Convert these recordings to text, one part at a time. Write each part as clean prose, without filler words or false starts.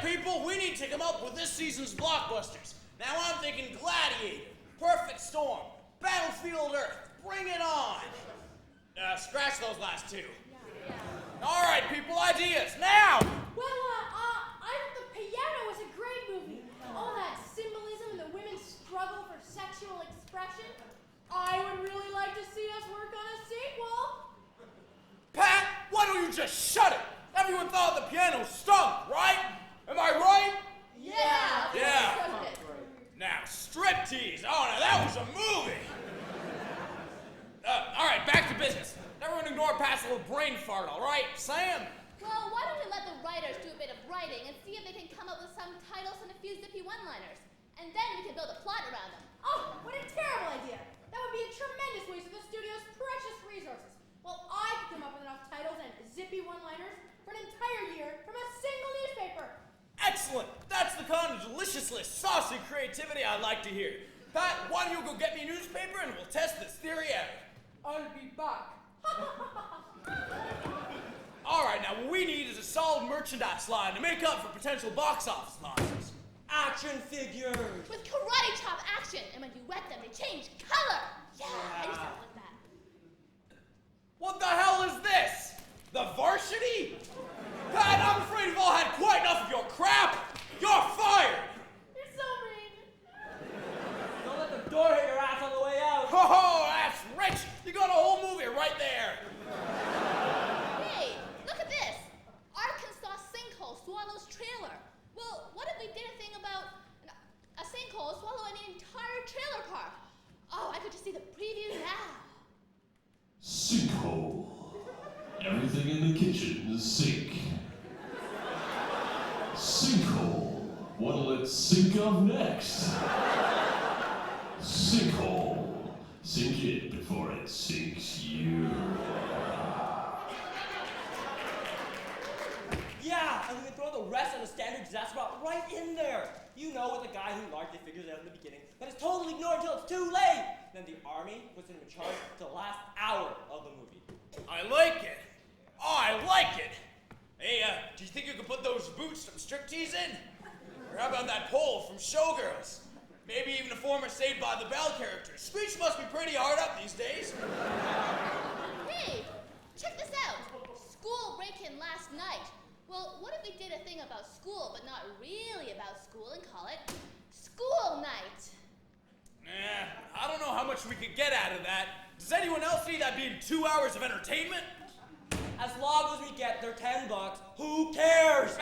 people, we need to come up with this season's blockbusters. Now I'm thinking Gladiator, Perfect Storm, Battlefield Earth, Bring It On. Scratch those last two. Yeah. All right, people, ideas, now! Well, I thought The Piano was a great movie. All that symbolism and the women's struggle for sexual expression. I would really like to see us work on a sequel. Pat, why don't you just shut it? Everyone thought The Piano stunk, right? Am I right? Yeah. Now, striptease. Oh, now that was a movie. All right, back to business. Everyone ignore Pat's little brain fart, all right? Sam? Well, why don't we let the writers do a bit of writing and see if they can come up with some titles and a few zippy one-liners. And then we can build a plot around them. Oh, what a terrible idea. That would be a tremendous waste of the studio's precious resources. Well, I could come up with enough titles and zippy one-liners for an entire year from a single newspaper. Excellent. That's the kind of deliciously saucy creativity I like to hear. Pat, why don't you go get me a newspaper and we'll test this theory out. I'll be back. All right, now what we need is a solid merchandise line to make up for potential box office losses. Action figures. With karate chop action, and when you wet them, they change color. Yeah, I used to like that. What the hell is this? The varsity? Pat, I'm afraid we've all had quite enough of your crap. You're fired. You're so mean. Don't let the door hit your ass on the way out. Oh, that's rich. You got a whole movie right there. Hey, look at this. Arkansas sinkhole swallows trailer. Well, what if we did a thing about a sinkhole swallowing an entire trailer park? Oh, I could just see the preview now. Sinkhole. Everything in the kitchen is sink. Sinkhole. What'll it sink of next? Sinkhole. Sink it before it sinks you. Yeah, and we can throw the rest of the standard disaster plot right in there. You know, with the guy who largely figures it out in the beginning, but is totally ignored until it's too late. Then the army puts him in charge to the last hour of the movie. I like it. Oh, I like it. Hey, do you think you could put those boots from Striptease in? Or how about that pole from Showgirls? Maybe even a former Saved by the Bell character. Speech must be pretty hard up these days. Hey, check this out. School break-in last night. Well, what if we did a thing about school, but not really about school, and call it School Night? I don't know how much we could get out of that. Does anyone else see that being 2 hours of entertainment? As long as we get their $10, who cares?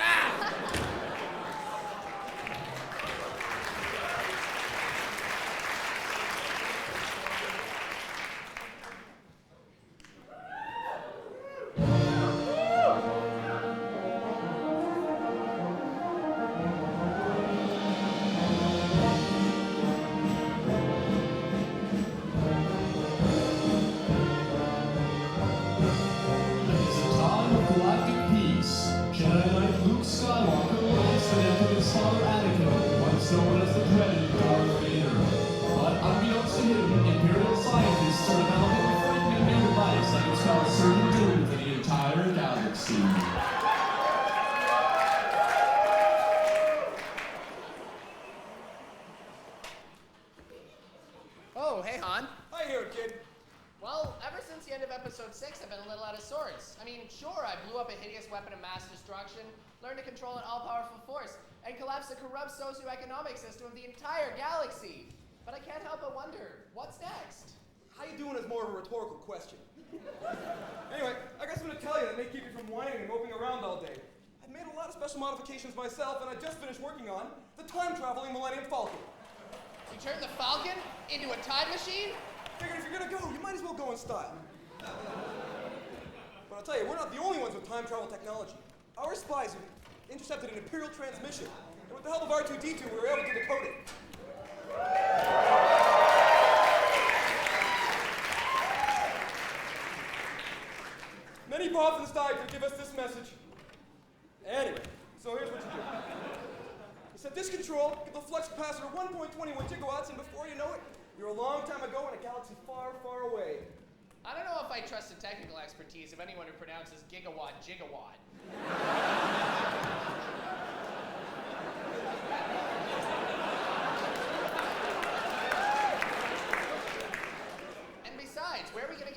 Oh, hey, Han. Hi here, kid. Well, ever since the end of episode 6, I've been a little out of sorts. I mean, sure, I blew up a hideous weapon of mass destruction, learned to control an all-powerful force, and collapsed the corrupt socioeconomic system of the entire galaxy. But I can't help but wonder, what's next? How you doing is more of a rhetorical question. Anyway, I got something to tell you that may keep you from whining and moping around all day. I've made a lot of special modifications myself, and I just finished working on the time-traveling Millennium Falcon. You turned the Falcon into a time machine? Figured if you're gonna go, you might as well go in style. But I'll tell you, we're not the only ones with time travel technology. Our spies have intercepted an Imperial transmission, and with the help of R2-D2, we were able to decode it. Many prophets died to give us this message. Anyway, so here's what you do. You set this control, give the flux capacitor 1.21 gigawatts, and before you know it, you're a long time ago in a galaxy far, far away. I don't know if I trust the technical expertise of anyone who pronounces gigawatt.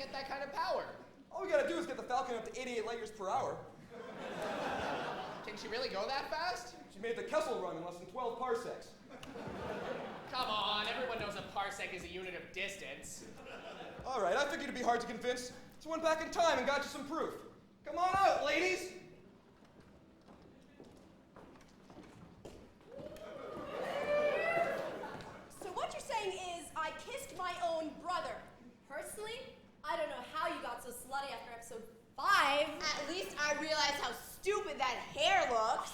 get that kind of power. All we gotta do is get the Falcon up to 88 light years per hour. Can she really go that fast? She made the Kessel run in less than 12 parsecs. Come on, everyone knows a parsec is a unit of distance. All right, I figured it'd be hard to convince, so went back in time and got you some proof. Come on out, ladies. So what you're saying is I kissed my own brother. Personally, I don't know how you got so slutty after episode 5. At least I realize how stupid that hair looks.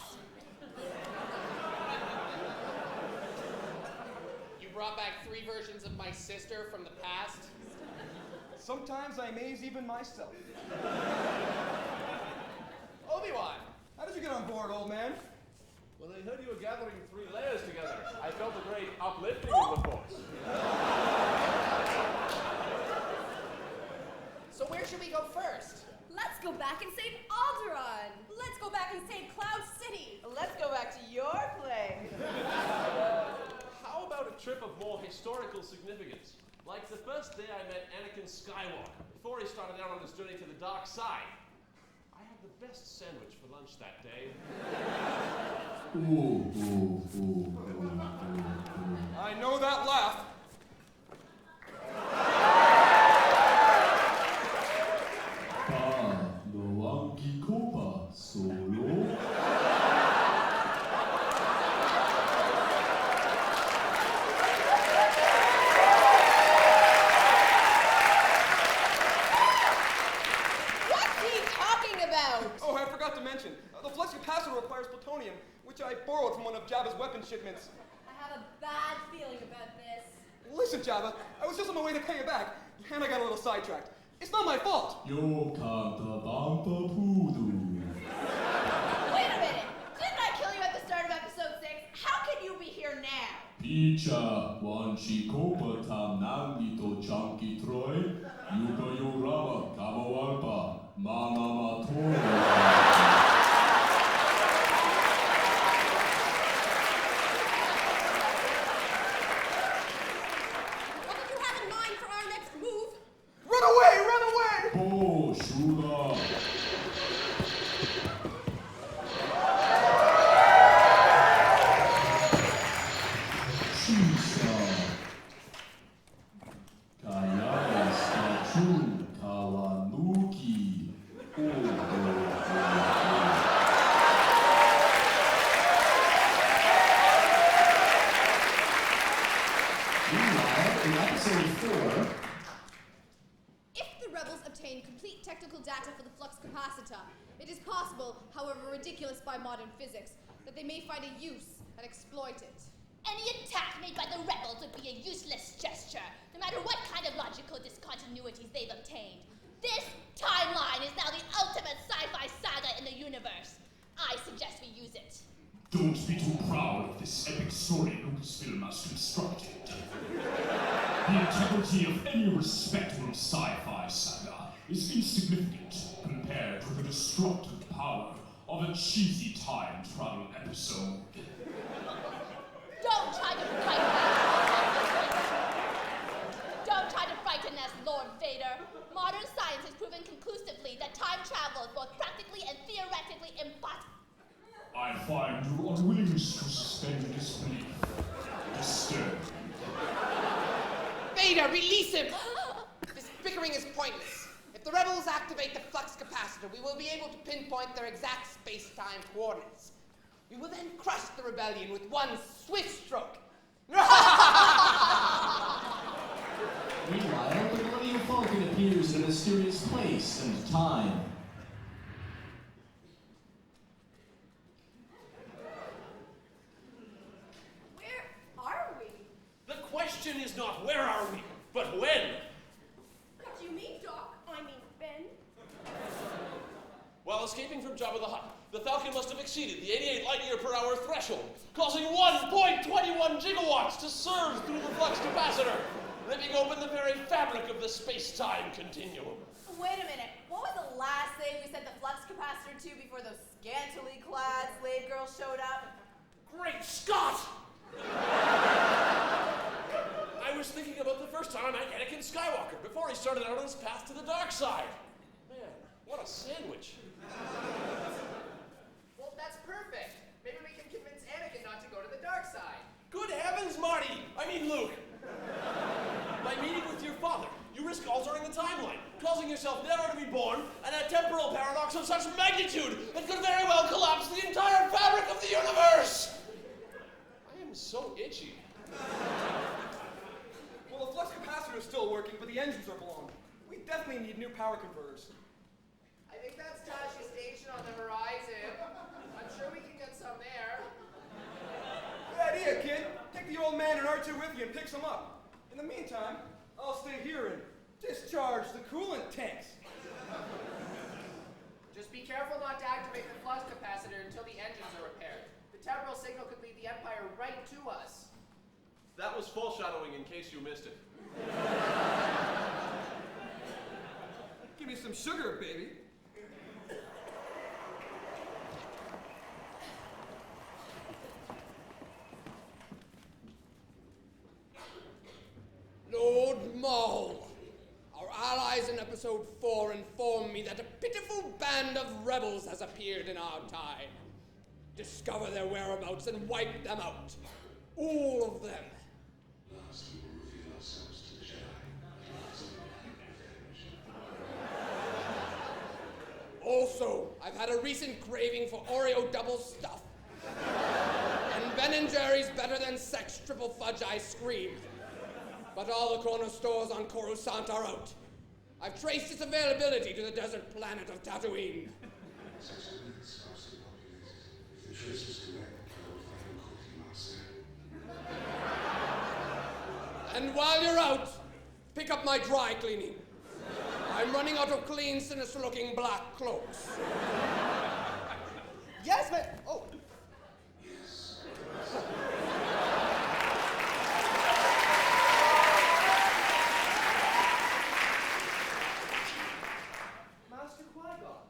You brought back 3 versions of my sister from the past. Sometimes I amaze even myself. Obi-Wan, How did you get on board, old man? When I heard you were gathering 3 layers together, I felt a great uplifting of the force. so where should we go first? Let's go back and save Alderaan. Let's go back and save Cloud City. Let's go back to your place. How about a trip of more historical significance? Like the first day I met Anakin Skywalker, before he started out on his journey to the dark side. I had the best sandwich for lunch that day. I know that laugh. What's he talking about? Oh, I forgot to mention, the flux capacitor requires plutonium, which I borrowed from one of Jabba's weapon shipments. I have a bad feeling about this. Listen, Jabba, I was just on my way to pay you back, and I got a little sidetracked. It's not my fault. Yo canta banta pudu. Wait a minute. Didn't I kill you at the start of episode 6? How can you be here now? Picha wanchi kopa tam nangi to chunky troy. Yuka yorama kawalpa manama toro. What did you have in mind for our next move? Run away, run away! Bo shuda. Chisa. Kayaya stachun kawanuki. Meanwhile, in episode 4, If the rebels obtain complete technical data for the flux capacitor, it is possible, however ridiculous by modern physics, that they may find a use and exploit it. Any attack made by the rebels would be a useless gesture, no matter what kind of logical discontinuities they've obtained. This timeline is now the ultimate sci-fi saga in the universe. I suggest we use it. don't be too proud of this epic story Lucasfilm has constructed. The integrity of any respectable sci-fi saga is insignificant compared to the destructive power of a cheesy time travel episode. Don't try to frighten Don't try to frighten us, Lord Vader. Modern science has proven conclusively that time travel is both practically and theoretically impossible. I find your unwillingness to suspend disbelief disturbing. Vader, release him! This bickering is pointless. If the rebels activate the flux capacitor, we will be able to pinpoint their exact space-time coordinates. We will then crush the rebellion with one swift stroke. Meanwhile, the Millennium Falcon appears in a mysterious place and time. Where are we? The question is not where are we, but when. What do you mean, Doc? I mean, Ben? While escaping from Jabba the Hutt, the Falcon must have exceeded the 88 light-year-per-hour threshold, causing 1.21 gigawatts to surge through the flux capacitor, ripping open the very fabric of the space-time continuum. Wait a minute. What was the last thing we set the flux capacitor to before those scantily clad slave girls showed up? Great Scott! I was thinking about the first time I met Anakin Skywalker before he started out on his path to the dark side. Man, what a sandwich. Well, that's perfect. Maybe we can convince Anakin not to go to the dark side. Good heavens, Marty! I mean, Luke. By meeting with your father, you risk altering the timeline, causing yourself never to be born, and a temporal paradox of such magnitude that could very well collapse the entire fabric of the universe! I am so itchy. Well, the flux capacitor is still working, but the engines are blown. We definitely need new power converters. I think that's Tashi Station on the horizon. I'm sure we can get some there. Good idea, kid. Take the old man and R2 with you and pick some up. In the meantime, I'll stay here and discharge the coolant tanks. Just be careful not to activate the flux capacitor until the engines are repaired. The temporal signal could lead the Empire right to us. That was foreshadowing in case you missed it. Give me some sugar, baby. Lord Maul, our allies in episode 4 inform me that a pitiful band of rebels has appeared in our time. Discover their whereabouts and wipe them out. All of them. Last we will reveal ourselves to the Jedi. Also, I've had a recent craving for Oreo double stuff. And Ben & Jerry's better than sex triple fudge ice cream. But all the corner stores on Coruscant are out. I've traced its availability to the desert planet of Tatooine. 6 minutes, sparsely populated. If the trace is correct, I will find Cookie Monster. And while you're out, pick up my dry cleaning. I'm running out of clean, sinister-looking black cloaks. Yes, man. Oh. Yes. Master Qui-Gon,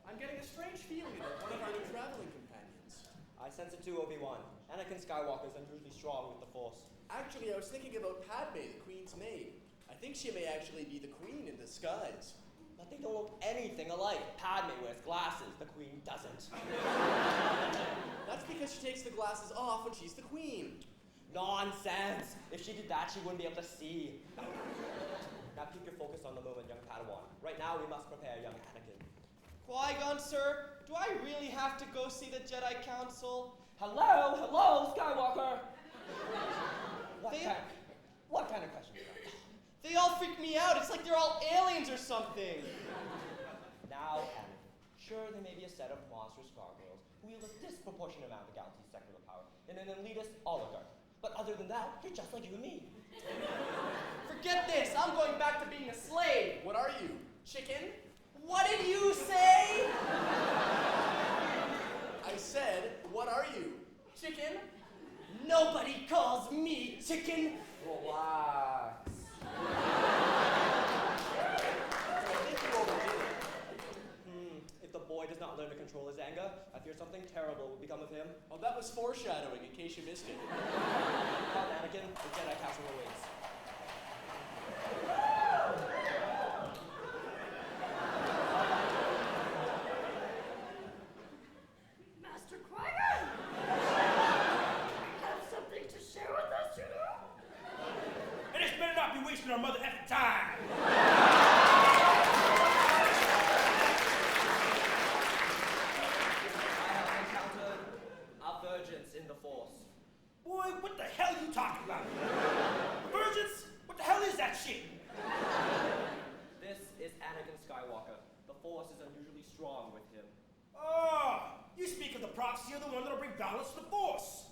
I'm getting a strange feeling about one of our new traveling companions. I sense it too, Obi-Wan. Anakin Skywalker is unusually strong with the Force. Actually, I was thinking about Padme, the Queen's maid. I think she may actually be the Queen in disguise. But they don't look anything alike. Padme wears glasses, the Queen doesn't. That's because she takes the glasses off when she's the Queen. Nonsense! If she did that, she wouldn't be able to see. Now keep your focus on the moment, young Padawan. Right now, we must prepare young Anakin. Qui-Gon, sir, do I really have to go see the Jedi Council? Hello, Skywalker! They- What kind of question is that? They all freak me out. It's like they're all aliens or something. Now, Anakin, sure, they may be a set of monstrous gargoyles who wield a disproportionate amount of the galaxy's secular power in an elitist oligarch. But other than that, they're just like you and me. Forget this. I'm going back to being a slave. What are you? Chicken? What did you say? I said, what are you? Chicken? Nobody calls me chicken. Relax. If the boy does not learn to control his anger, I fear something terrible will become of him. Oh, that was foreshadowing, in case you missed it. Come on, Anakin, the Jedi Council awaits. Master Qui-Gon! Have something to share with us, you know? And this better not be wasting our mother effing time. I have encountered a virgins in the Force. Boy, what the hell are you talking about? Virgins? What the hell is that shit? This is Anakin Skywalker. The Force is unusually strong with him. Oh, you speak of the proxy, you're the one that'll bring balance to the Force.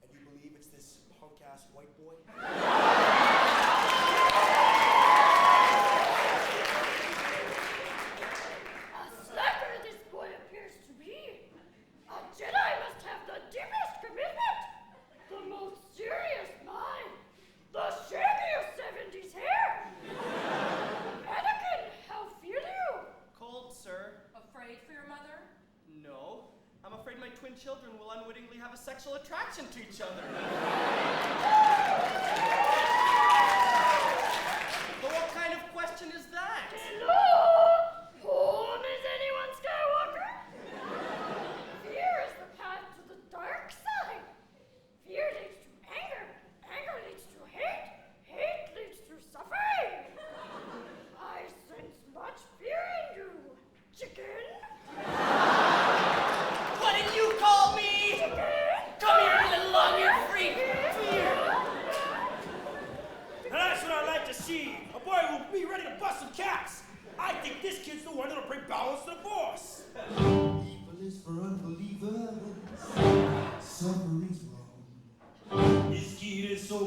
And you believe it's this punk-ass white boy? A slacker this boy appears to be. A Jedi must have the deepest commitment, the most serious mind, the shaggiest 70s hair. Anakin, how feel you? Cold, sir. Afraid for your mother? No. I'm afraid my twin children will unwittingly have a sexual attraction to each other.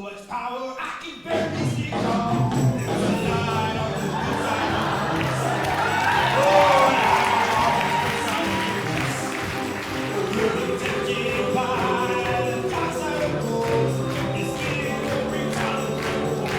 much power I can barely see on. There's a light on the inside of us. Oh, you're tempted by the dark side of gold. It's getting every time it goes.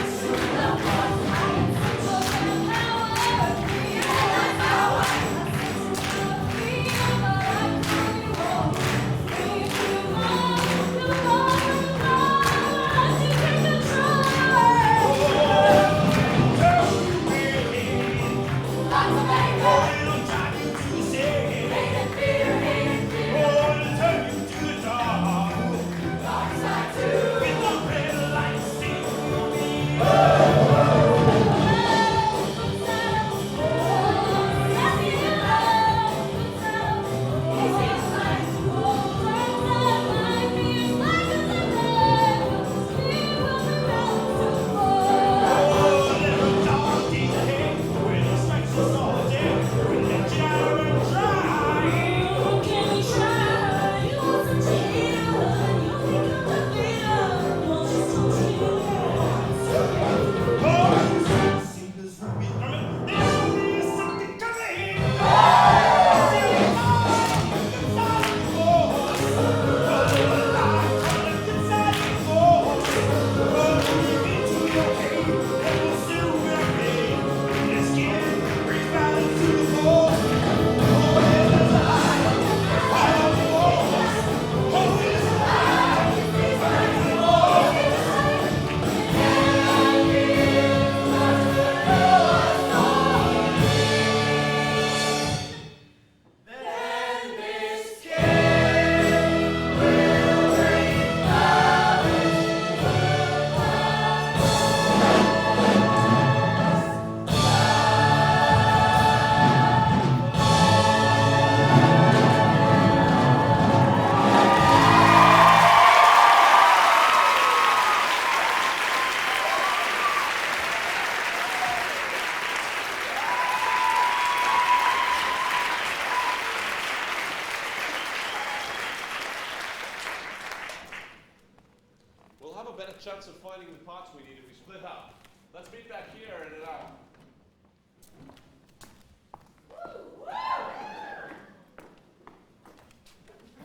Chance of finding the parts we need if we split up. Let's meet back here in an hour.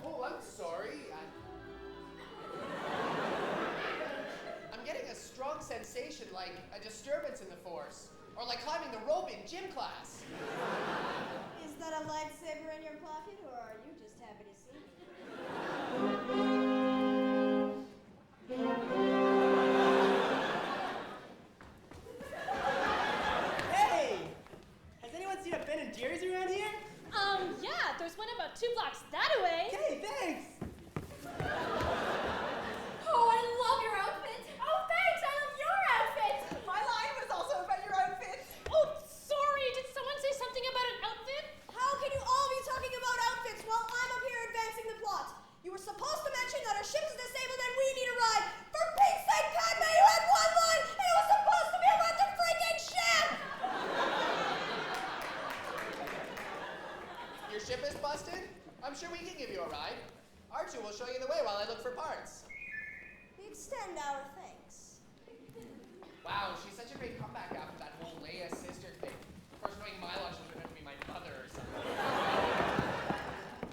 Oh, I'm sorry. I'm getting a strong sensation, like a disturbance in the force. Or like climbing the rope in gym class. Is that a lightsaber in your pocket, or are you just happy to see me? Hey! Has anyone seen a Ben and Jerry's around here? Yeah, there's one about 2 blocks that away. Hey, thanks! Oh, I love your outfit. Oh, thanks, I love your outfit. My line was also about your outfit. Oh, sorry, did someone say something about an outfit? How can you all be talking about outfits while I'm up here advancing the plot? You were supposed to mention that our ship is disabled and we need a ride. For Pete's sake, Padme, you had one line, and it was supposed to be about the freaking ship! Your ship is busted? I'm sure we can give you a ride. Archie will show you the way while I look for parts. We extend our thanks. Wow, she's such a great comeback after that whole Leia sister thing. Of course, knowing Milo, she was going to be my mother or something.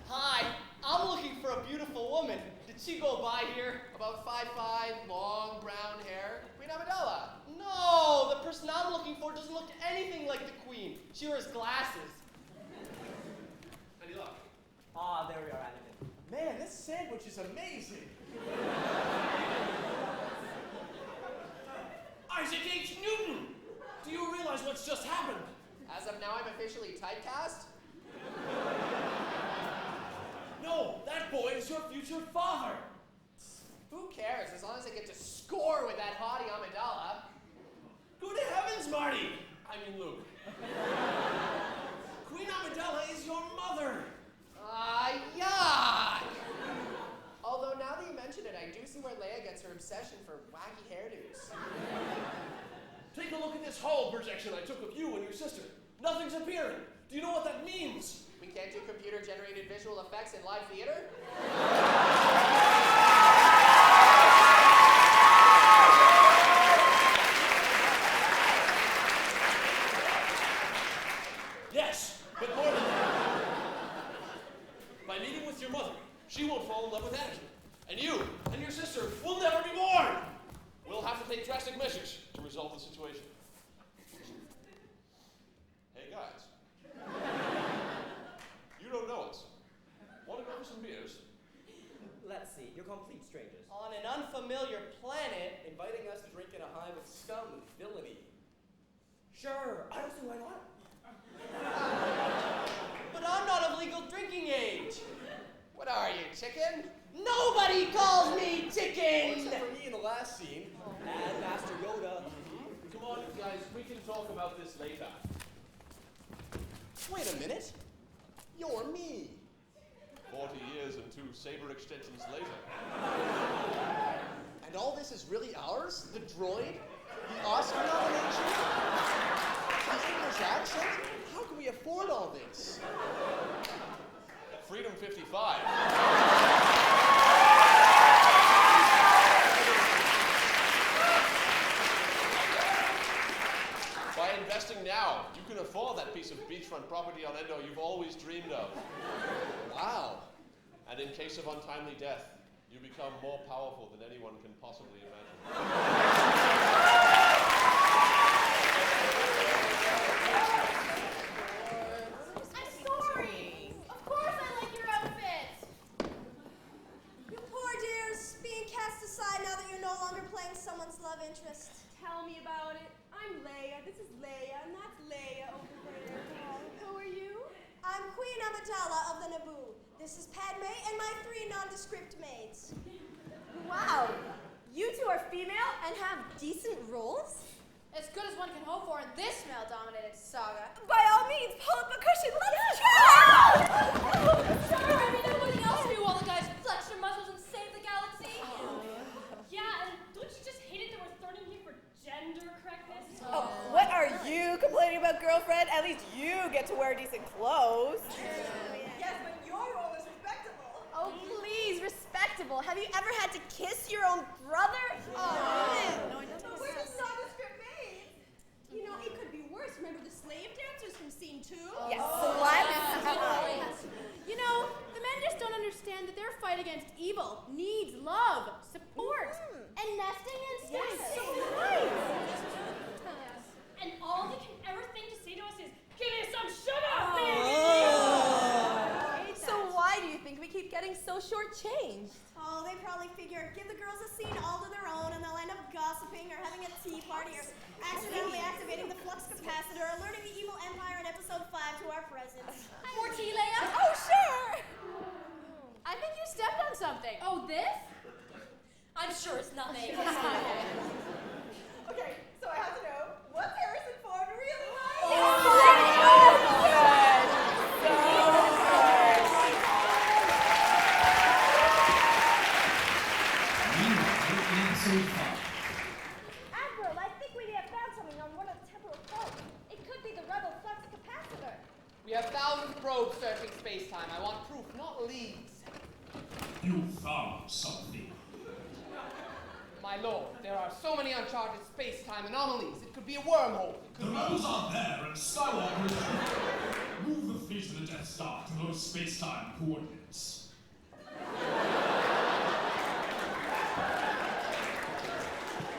Hi, I'm looking for a beautiful woman. Did she go by here? About 5'5", long brown hair. Queen Amidala. No, the person I'm looking for doesn't look anything like the queen. She wears glasses. Any luck? Ah, there we are, Anakin. Man, this sandwich is amazing. Isaac H. Newton! Do you realize what's just happened? As of now, I'm officially typecast. No, that boy is your future father. Who cares, as long as I get to score with that hottie Amidala. Good heavens, Marty! I mean, Luke. Queen Amidala is your mother. Yuck! Although now that you mention it, I do see where Leia gets her obsession for wacky hairdos. Take a look at this Hall projection I took of you and your sister. Nothing's appearing. Do you know what that means? We can't do computer-generated visual effects in live theater? won't fall in love with Anakin. And you and your sister will never be born. We'll have to take drastic measures to resolve the situation. Hey guys. You don't know us. Want to go for some beers? Let's see, you're complete strangers. On an unfamiliar planet, Inviting us to drink in a hive of scum and villainy. Sure, I don't see why not. but I'm not of legal drinking age. What are you, chicken? Nobody calls me Well, chicken! except for me in the last scene. And Master Yoda. Come on, guys, we can talk about this later. Wait a minute. You're me. 40 years and 2 saber extensions later. And all this is really ours? The droid? The Oscar nomination? The English accent? How can we afford all this? Freedom 55. By investing now, you can afford that piece of beachfront property on Endo you've always dreamed of. Wow. And in case of untimely death, you become more powerful than anyone can possibly imagine. I'm sorry. Of course I like your outfit. You poor dears, being cast aside now that you're no longer playing someone's love interest. Tell me about it. I'm Leia. This is Leia, and that's Leia over there. Who are you? I'm Queen Amidala of the Naboo. This is Padme and my 3 nondescript maids. Wow. You two are female and have decent roles? As good as one can hope for in this male-dominated saga. By all means, pull up a cushion. Let's try! Sure, I mean, everybody else do. All the guys flex their muscles and save the galaxy. Yeah, and don't you just hate it that we're thrown in here for gender correctness? Oh, what are you complaining about, girlfriend? At least you get to wear decent clothes. Yes, but your role is respectable. Oh, please, respectable. Have you ever had to kiss your own brother? No, I don't. We're just nondescript maids. You know, it could be worse. Remember the slave dancers from scene 2? Yes, sluts. You know, the men just don't understand that their fight against evil needs love, support, and nesting and Yes, status. so right. And all they can ever think to say to us is, give me some sugar, Oh. baby! So why do you think we keep getting so shortchanged? Oh, they probably figure give the girls a scene all to their own and they'll end up gossiping or having a tea party or accidentally activating the flux capacitor or alerting the evil empire in episode 5 to our presence. More tea, Leia? Oh, sure! I think you stepped on something. Oh, this? I'm sure it's nothing. Okay, so I have to know, what's Harrison Ford really like? Admiral, I think we may have found something on one of the temporal probes. It could be the rebel flux capacitor. We have thousands of probes searching space-time. I want proof, not leads. You found something. My lord, there are so many uncharted space-time anomalies. It could be a wormhole. It The could rebels are there, and Skywalker is move the fleet of the Death Star to those space-time coordinates.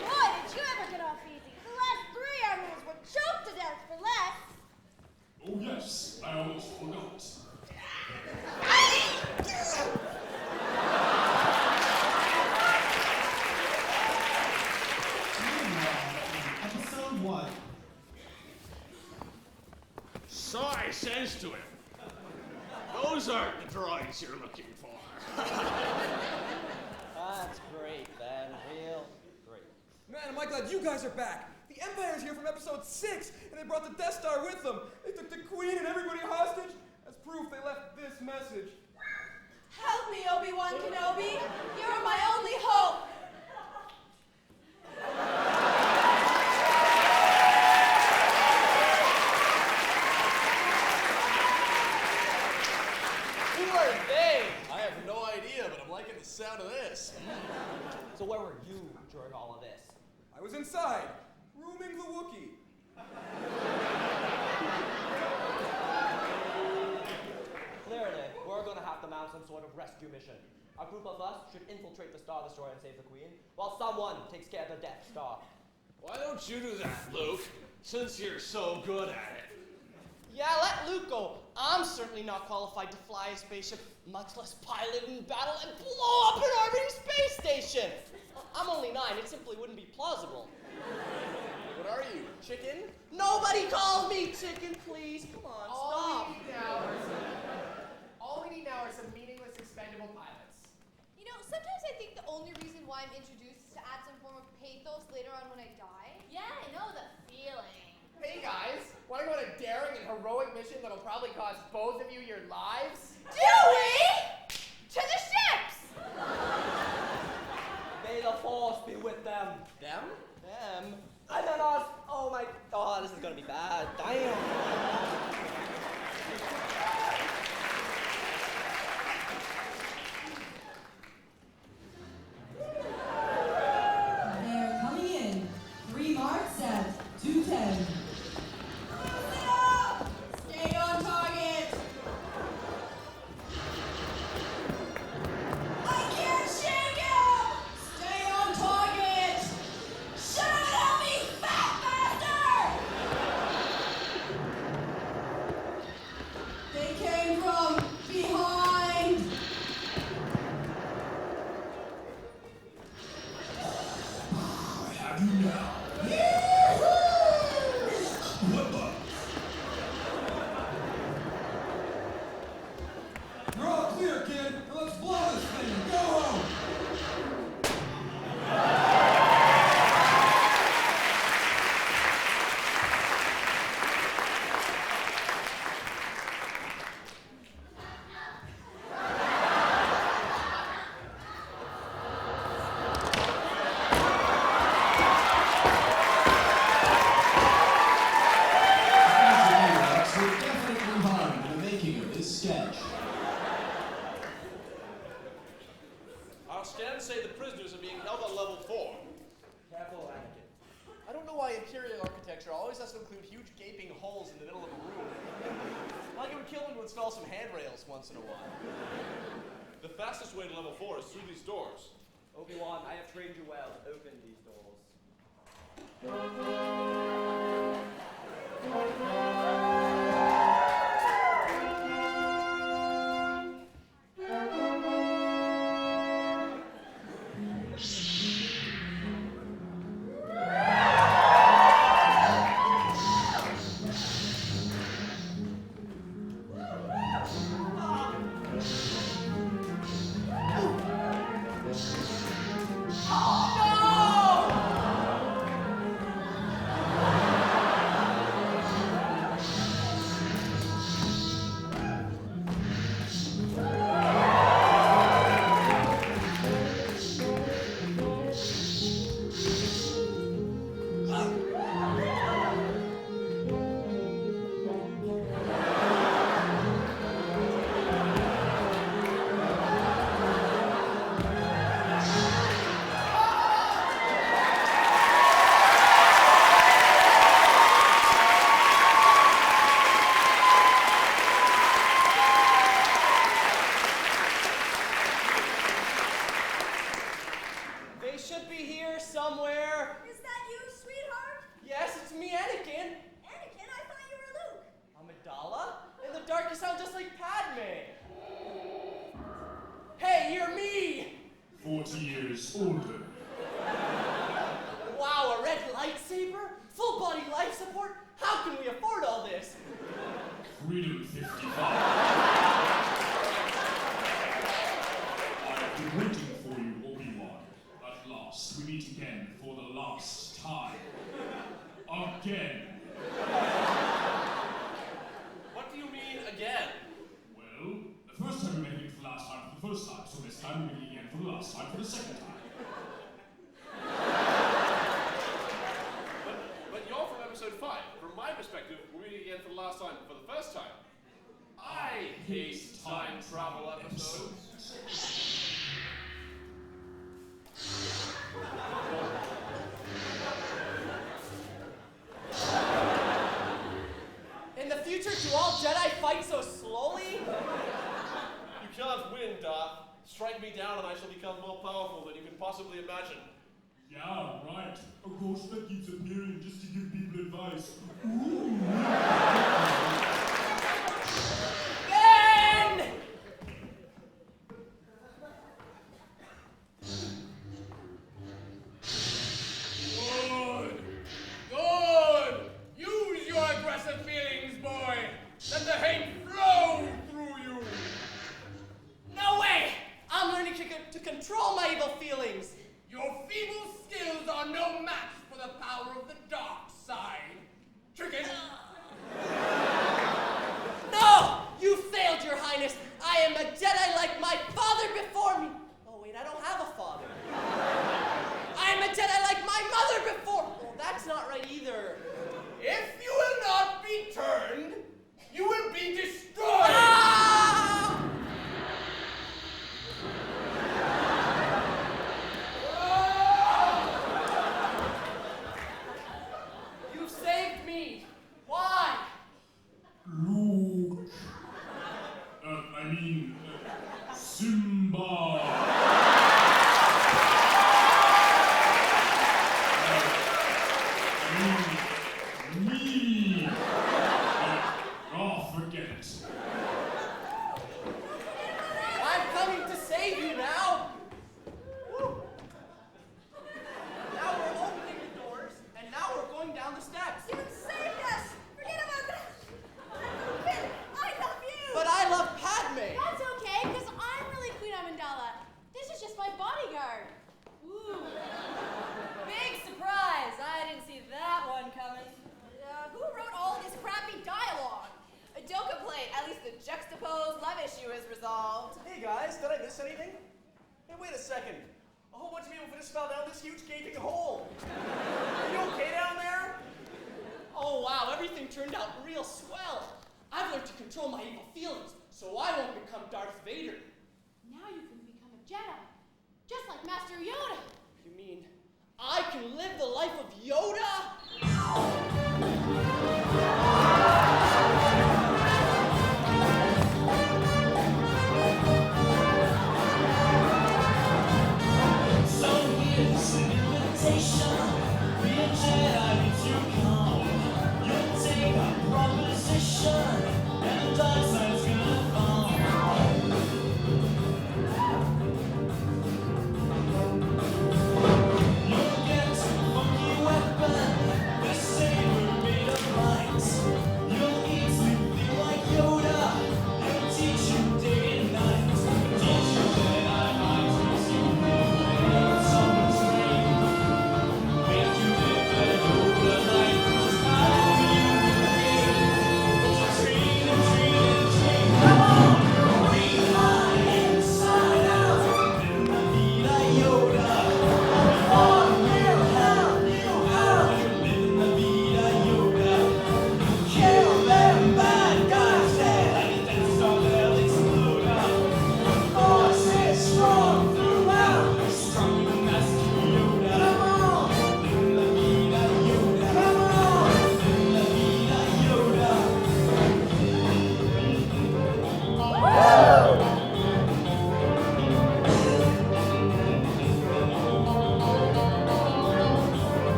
Boy, did you ever get off easy. The last 3 admirals were choked to death for less. Oh yes, I almost forgot. Episode 1. Soy says to him, those aren't the droids you're looking for. That's great, Ben. Real great. Man, am I glad you guys are back. The Empire's here from episode 6, and they brought the Death Star with them. They took the Queen and everybody hostage. As proof, they left this message. Help me, Obi-Wan Kenobi. You're my only hope. Who are they? I have no idea, but I'm liking the sound of this. So where were you during all of this? I was inside, rooming the Wookiee. Clearly, we're gonna have to mount some sort of rescue mission. A group of us should infiltrate the Star Destroyer and save the Queen, while someone takes care of the Death Star. Why don't you do that, Luke, since you're so good at it? Yeah, let Luke go. I'm certainly not qualified to fly a spaceship, much less pilot in battle and blow up an orbiting space station. I'm only 9. It simply wouldn't be plausible. What are you, chicken? Nobody calls me chicken, please. Come on, stop. All we need now are some meaningless expendable pilots. You know, sometimes I think the only reason why I'm introduced is to add some form of pathos later on when I die. Yeah, I know the feeling. Hey guys, want to go on a daring and heroic mission that'll probably cost both of you your lives? Do we? To the ships! May the Force be with them. Them? Them? And then us. Oh my. Oh, this is gonna be bad. Damn. They're coming in. 3 marks at 210. Stay on target. I can't shake him. Stay on target. Shoot at me, fat bastard! They came from behind. I have you now. What the? You're all clear, kid. Now let's blow this thing. Go home. We're definitely harmed in the making of this sketch. Our scans say the prisoners are being held on level 4. Careful, Anakin. I don't know why Imperial architecture always has to include huge gaping holes in the middle of a room. Like it would kill them to install some handrails once in a while. The fastest way to level 4 is through these doors. Obi-Wan, I have trained you well to open these doors. They should be here somewhere. Is that you, sweetheart? Yes, it's me, Anakin. Anakin, I thought you were Luke. Amidala? In the dark, you sound just like Padme. Hey, you're me! 40 years older. Wow, a red lightsaber? Full body life support? How can we afford all this? Freedom 55. I've been waiting for you, Obi-Wan. At last, we meet again for the last time. Again. What do you mean, again? Well, the first time we met again for the last time for the first time, so this time we're meeting again for the last time for the second time. But you're from episode 5. From my perspective, we're meeting again for the last time for the first time. I hate time travel episodes. In the future, do all Jedi fight so slowly? You can't win, Darth. Strike me down down and I shall become more powerful than you can possibly imagine. Yeah, right. Of course, that keeps appearing just to give people advice. Ben! Good. Good. Use your aggressive feelings, boy. Let the hate flow through you. No way! I'm learning to control my evil feelings. Your feeble skills are no match for the power of the dark side. Chicken. No! You failed, Your Highness. I am a Jedi like my father before me. Oh, wait, I don't have a father. I am a Jedi like my mother before. Oh, that's not right either. If you will not be turned, you will be destroyed. Ah! You saved me. Why? Luke. I mean, Simba. Me. Forget it. I'm coming to save you now. Woo. Now we're opening the doors, and now we're going down the steps. You saved us! Forget about that! Finn, I love you! But I love Padme. That's okay, because I'm really Queen Amidala. This is just my bodyguard. Ooh. Big surprise! I didn't see that one coming. Who wrote all this crappy dialogue? Don't complain. At least the juxtaposed love issue is resolved. Hey guys, did I miss anything? Hey, wait a second. A whole bunch of people just fell down this huge gaping hole. Are you okay down there? Oh wow, everything turned out real swell. I've learned to control my evil feelings, so I won't become Darth Vader. Now you can become a Jedi, just like Master Yoda. You mean I can live the life of Yoda? So here's an invitation. Be a Jedi if you come. You'll take a proposition, and the dark side's gonna fall. You'll get funky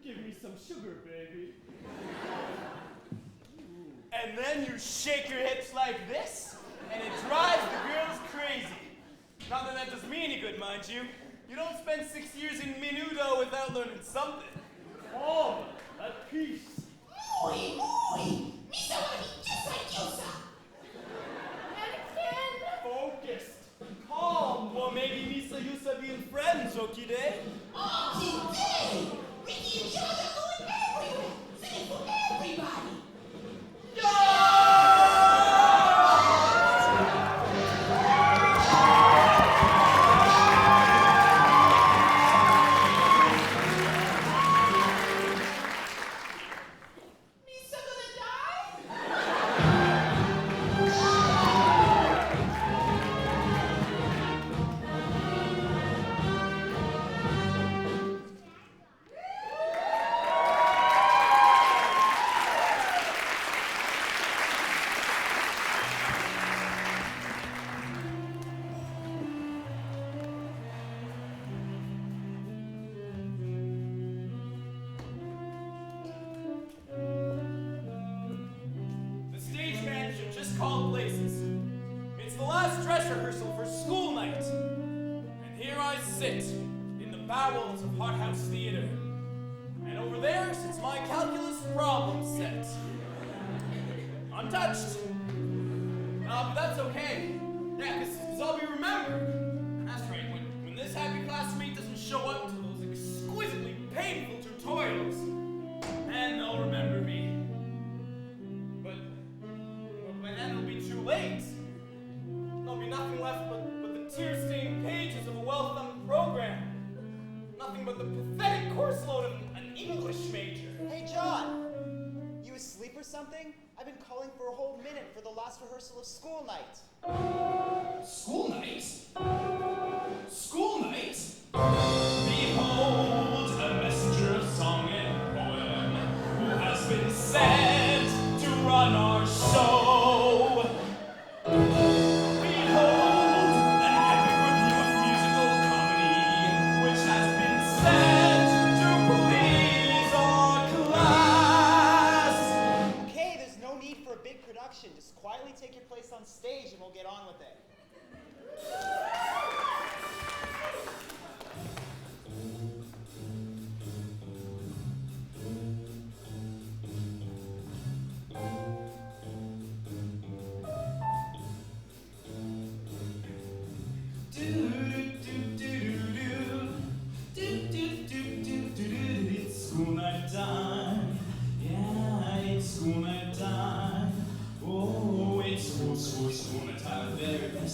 Give me some sugar, baby. And then you shake your hips like this, and it drives the girls crazy. Not that that does me any good, mind you. You don't spend 6 years in Menudo without learning something. Oh, at peace. Muy, muy. Misa wanna be just like you, sir. Anakin! Focused. Calm. Or maybe Misa Yusa being friends, Okide? Oh, today, Ricky and George are going everywhere, singing for everybody. Misa gonna die? The stage manager just called places. It's the last dress rehearsal for school night. And here I sit in the bowels of Hot House Theater. And over there sits my calculus problem set. Untouched. But that's okay. Yeah, because I'll be remembered. That's right, when this happy classmate doesn't show up to those exquisitely painful tutorials, then they'll remember me. But by then it'll be too late. There'll be nothing left but the tear-stained pages of a well-thumbed program. Nothing but the pathetic course load of an English major. Hey, John! You asleep or something? I've been calling for a whole minute for the last rehearsal of school night. School night? School night? Behold, a messenger of song and poem who has been sent to run our show. Behold, an epic review of musical comedy which has been sent to please our class. Okay, there's no need for a big production. Just quietly take your place on stage and we'll get on with it. It's school night time. Yeah, it's school night time. Oh, it's school night time. The very best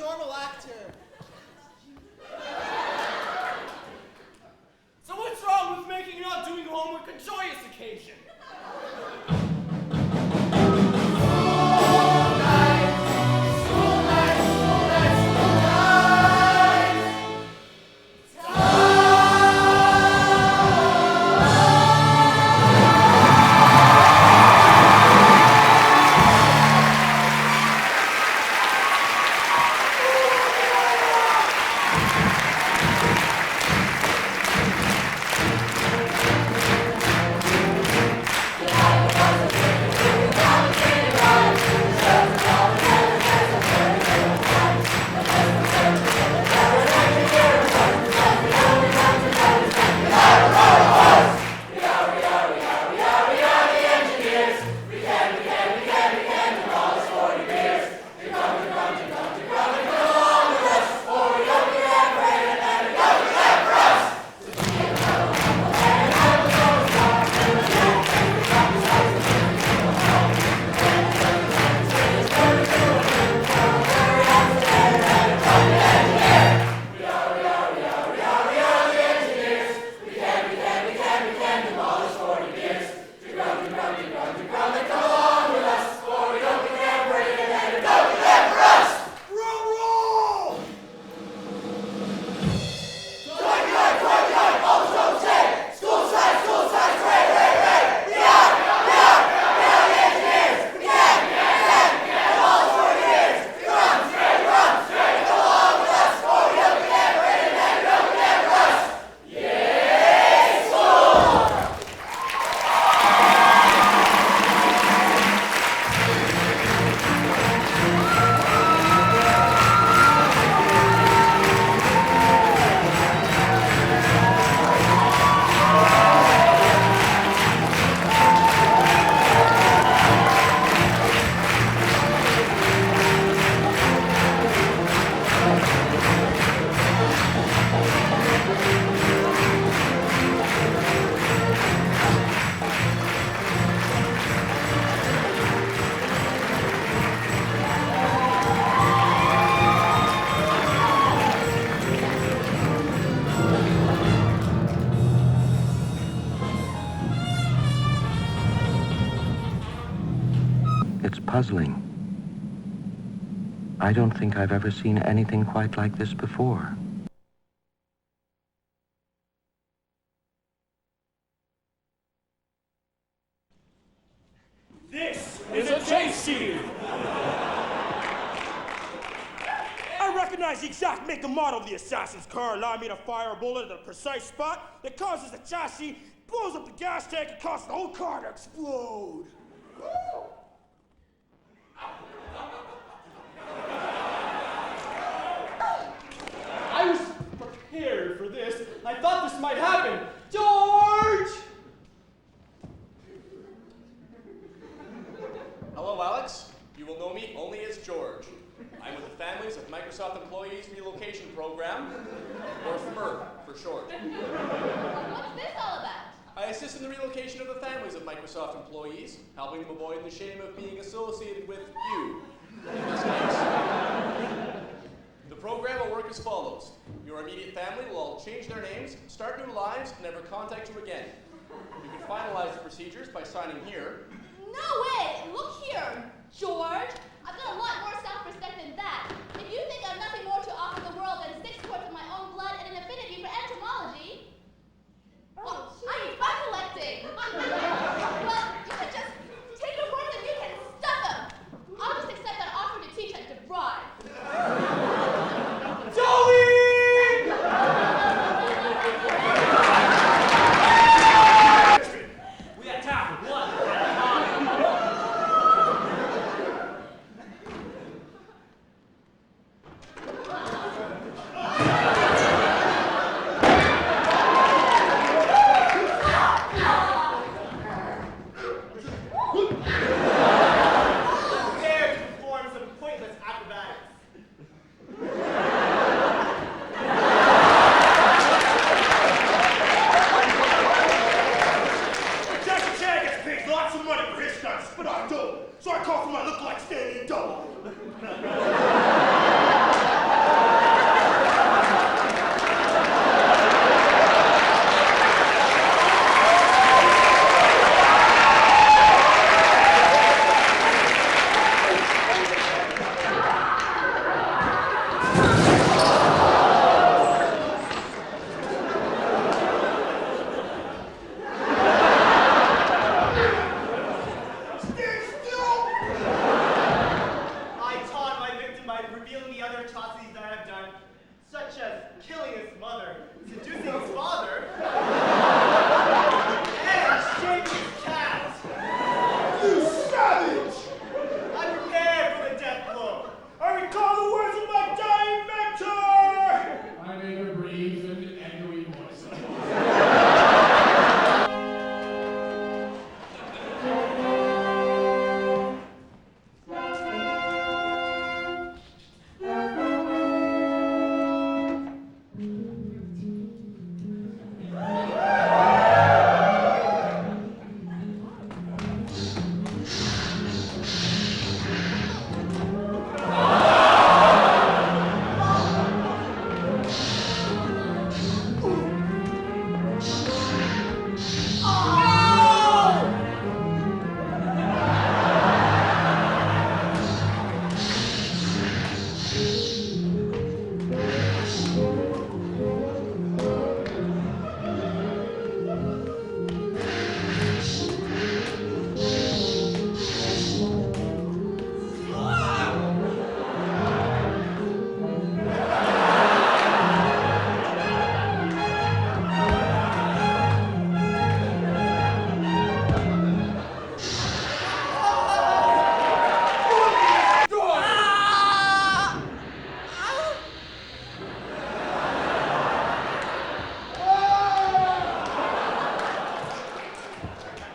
normal actor. So what's wrong with making not doing homework a joyous occasion? It's puzzling. I don't think I've ever seen anything quite like this before. This is a chase scene! I recognize the exact make and model of the assassin's car, allowing me to fire a bullet at a precise spot that causes the chassis, blows up the gas tank, and causes the whole car to explode. I was prepared for this. I thought this might happen. George! Hello, Alex. You will know me only as George. I'm with the Families of Microsoft Employees Relocation Program, or FMERP for short. What's this all about? I assist in the relocation of the families of Microsoft employees, helping them avoid the shame of being associated with you, in this case. The program will work as follows. Your immediate family will all change their names, start new lives, and never contact you again. You can finalize the procedures by signing here. No way! Look here, George. I've got a lot more self-respect than that. If you think I've nothing more to offer the world than 6 quarts of my own blood and an affinity for entomology, well, I'm fun collecting. Well, you can just take the words and you can stuff them. I'll just accept that offer to teach and to bribe. We attack one at a time. savage! I'm prepared for the death blow. I recall the words of my dying mentor! My neighbor breathes an echoey voice.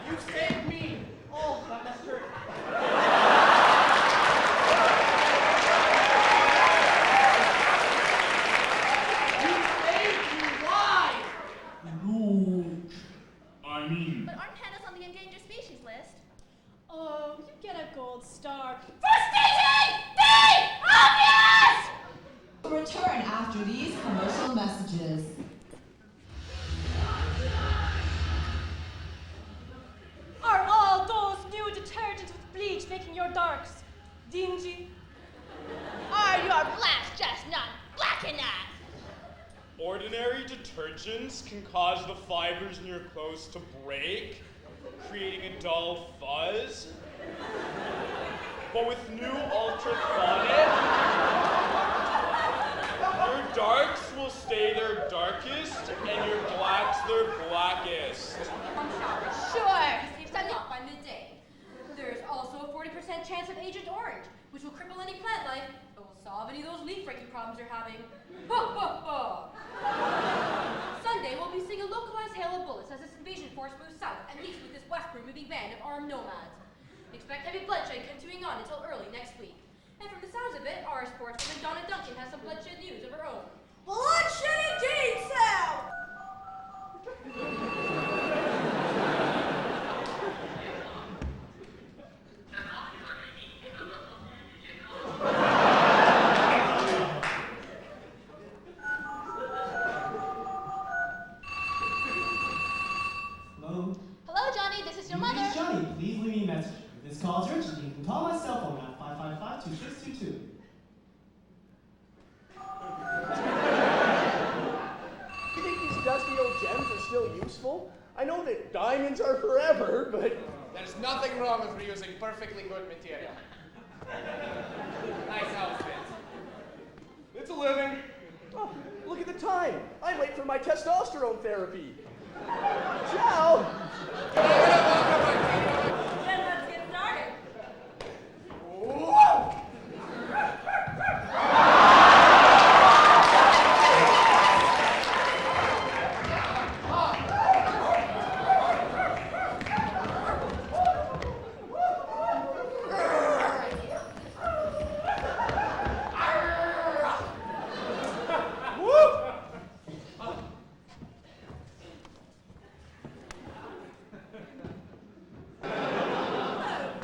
You saved me! Oh, that must hurt. You saved me! Why? Luke, I mean, But aren't pandas on the endangered species list? Oh, you get a gold star. For stating the obvious! Return after these commercial messages. Are all those new detergents with bleach making your darks dingy? Are your blacks just not black enough? Ordinary detergents can cause the fibers in your clothes to break, creating a dull fuzz. But with new ultraphonic, your darks will stay their darkest and your blacks their blackest. Sure. Saves time off by midday. There's also a 40% chance of Agent Orange, which will cripple any plant life, but will solve any of those leaf-breaking problems you're having. Ho, ho, ho! Sunday, we'll be seeing a localized hail of bullets as this invasion force moves south, and east with this westward moving band of armed nomads. Expect heavy bloodshed continuing on until early next week. And from the sounds of it, our sportswoman Donna Duncan has some bloodshed news of her own. Bloodshed indeed, Sal! Hello? Hello, Johnny. This is your mother. It's Johnny. Please leave me a message. If this call is urgent, you can call my cell phone at 555-2622. You think these dusty old gems are still useful? I know that diamonds are forever, but There's nothing wrong with reusing perfectly good material. Nice outfit. It's a living. oh, look at the time. I'm late for my testosterone therapy. Ciao. Then let's get started. Whoa!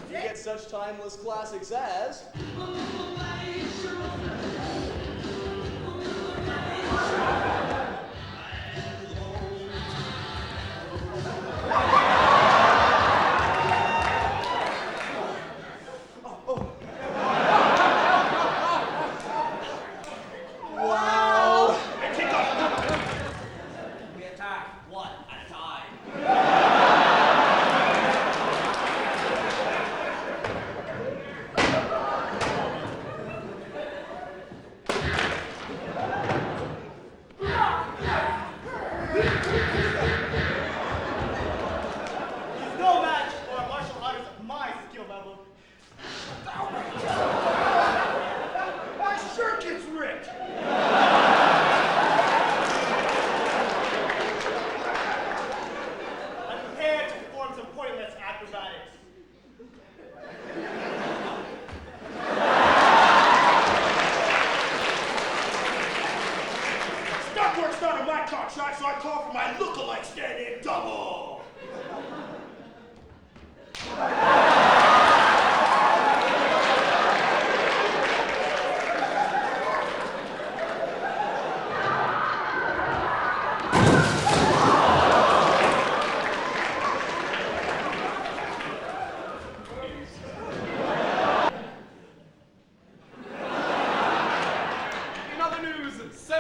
You get such timeless classics as wow. We attack one at a time.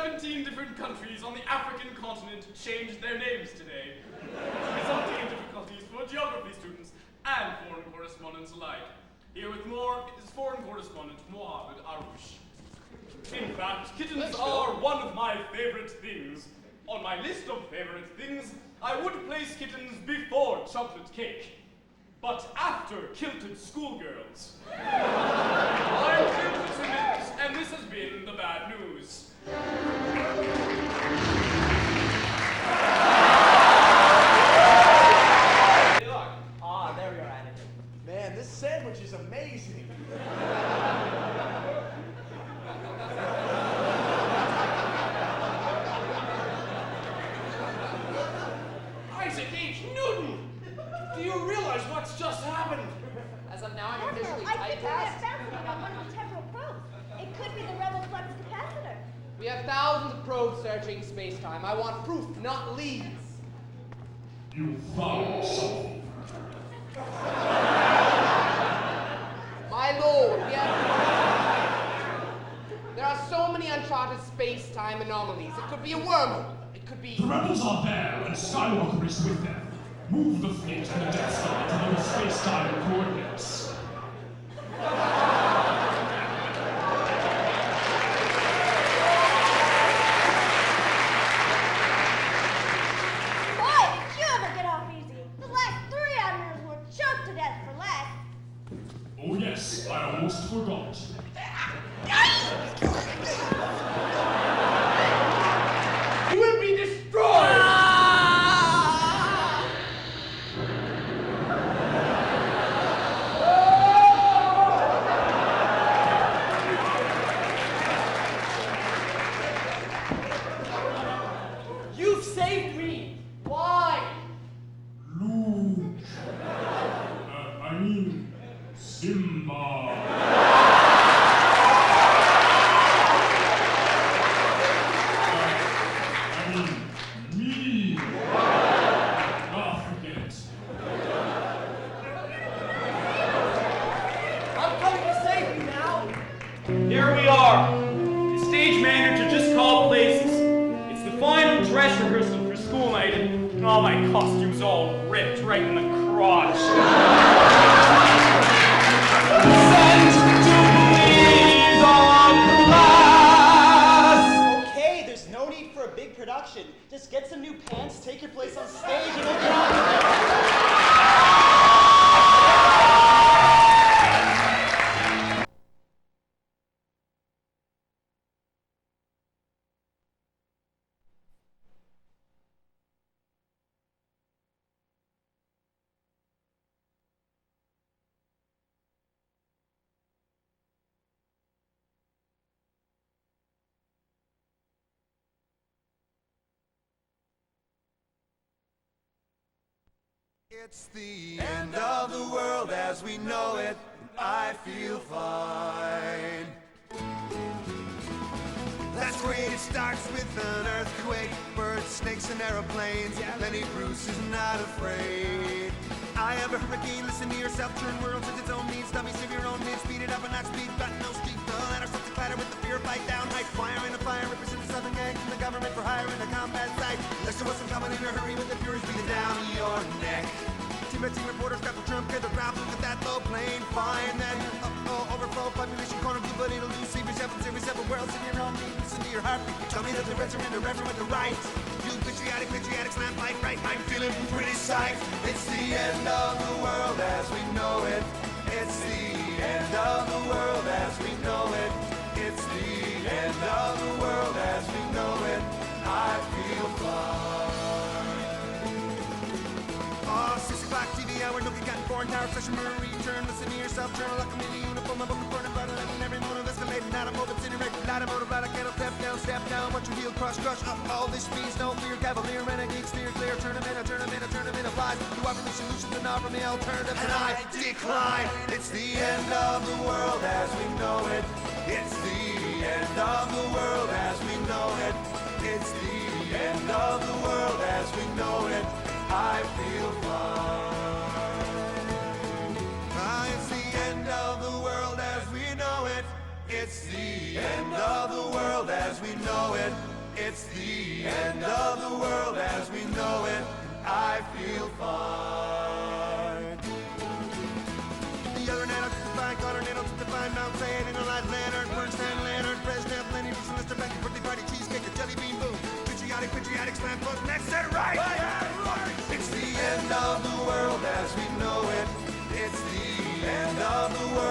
17 different countries on the African continent changed their names today, resulting in difficulties for geography students and foreign correspondents alike. Here with more is foreign correspondent Mohammed Arush. In fact, kittens are one of my favorite things. On my list of favorite things, I would place kittens before chocolate cake, but after kilted schoolgirls. I'm kilted Simmons, and this has been the bad news. There we are at it. Man, this sandwich is amazing. Isaac H. Newton! Do you realize what's just happened? As of now, I'm Admiral, officially I think we have typecast. found something on one of the temporal probes. It could be the rebel flux capacitor. We have thousands of probes searching space-time. I want proof, not leads. You found something. My lord, there are so many uncharted space-time anomalies. It could be a wormhole. It could be... The rebels are there, and Skywalker is with them. Move the fleet and the Death Star to those space-time coordinates. Boy, did you ever get off easy. The last 3 admirals were choked to death for less. Oh yes, I almost forgot. You will be destroyed! You've saved me. Why? Luke. I mean, Simba. I mean, me. Forget it. I'm coming to save you now. Here we are. The stage manager just called places. It's the final dress rehearsal for school night, and all my costumes all ripped right in the crotch. Okay, there's no need for a big production. Just get some new pants, take your place on stage, and we'll get on with it. It's the end of the world as we know it. I feel fine. That's great, it starts with an earthquake, birds, snakes, and aeroplanes. Lenny Bruce is not afraid. I have a hurricane, listen to yourself, turn world to its own needs. Dummy, save your own needs, speed it up and not speed, but no street. The ladder starts to clatter with the fear, fight down, high fire in a fire, represent the southern gang from the government for hire in the combat site. Listen to what's coming in a hurry with the furies breathing down your neck. Team reporters grab the Trump, get the ground, look at that low plane, fine, then overflow, population corner blue, but it'll do, save yourself and save yourself a world, in your own need, listen to your heartbeat, tell me that the reds are in the reverend with the right, you patriotic, slam fight right, I'm feeling pretty psyched, it's the end of the world as we know it, it's the end of the world as we know it, it's the end of the world as we know it, I feel fine. Oh, 6 o'clock TV hour, no get gotten foreign tower session, return, listen to yourself, journal, like a mini uniform, my book is burning, but every moment escalating, out of moment, sitting right, light of motor, light, I cannot step down, watch your heel, crush, all this means no fear, cavalier, renegade, steer clear, tournament of lies, you offer me solutions and offer me alternatives, and I decline, it's the end of the world as we know it, it's the end of the world as we know it, it's the end of the world as we know it, I feel fine. It's the end of the world as we know it. It's the end of the world as we know it. It's the end of the world as we know it. I feel fine. The other nano took the fine, Connor nano took the fine, Mount Saying, Innerline, Leonard, Bernstein, Leonard, Brezhnev, Lenny, Lisa, Mr. Becky, birthday party, cheesecake, a jelly bean, boom. Patriotic, slam book, next set, right? It's the end of the world as we know it. It's the end of the world.